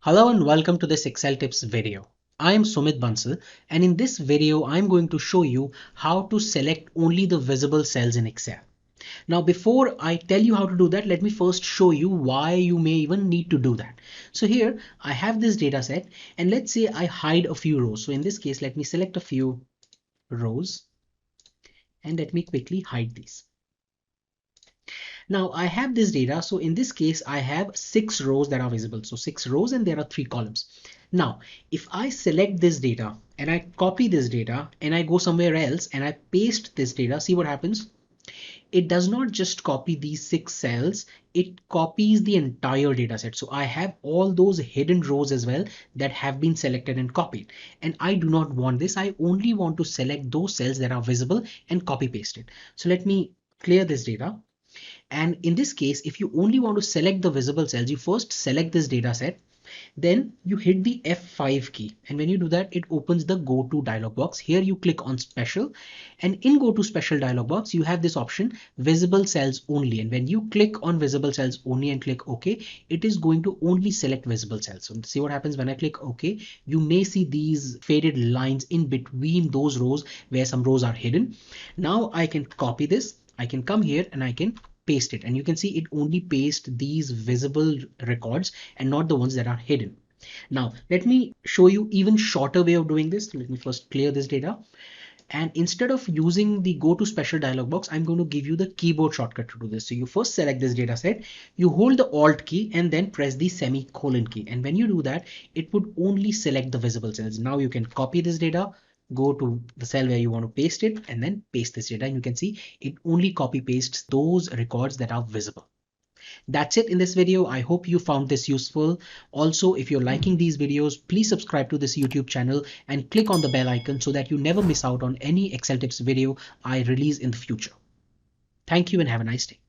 Hello and welcome to this Excel tips video. I am Sumit Bansal, and in this video I'm going to show you how to select only the visible cells in Excel. Now before I tell you how to do that, let me first show you why you may even need to do that. So here I have this data set, and let's say I hide a few rows. So in this case, let me select a few rows and let me quickly hide these. Now I have this data. So in this case, I have 6 rows that are visible. So 6 rows and there are 3 columns. Now, if I select this data and I copy this data and I go somewhere else and I paste this data, see what happens? It does not just copy these 6 cells, it copies the entire data set. So I have all those hidden rows as well that have been selected and copied. And I do not want this. I only want to select those cells that are visible and copy paste it. So let me clear this data. And in this case, if you only want to select the visible cells, you first select this data set, then you hit the F5 key. And when you do that, it opens the Go to dialog box. Here you click on Special, and in Go to Special dialog box, you have this option Visible Cells Only. And when you click on Visible Cells Only and click OK, it is going to only select visible cells. So see what happens when I click OK. You may see these faded lines in between those rows where some rows are hidden. Now I can copy this. I can come here and I can paste it, and you can see it only pastes these visible records and not the ones that are hidden. Now let me show you even shorter way of doing this. Let me first clear this data, and instead of using the Go to Special dialog box, I'm going to give you the keyboard shortcut to do this. So you first select this data set, you hold the Alt key and then press the semicolon key, and when you do that, it would only select the visible cells. Now you can copy this data, go to the cell where you want to paste it, and then paste this data, and you can see it only copy pastes those records that are visible. That's it in this video. I hope you found this useful. Also, if you're liking these videos, please subscribe to this YouTube channel and click on the bell icon so that you never miss out on any Excel tips video I release in the future. Thank you and have a nice day.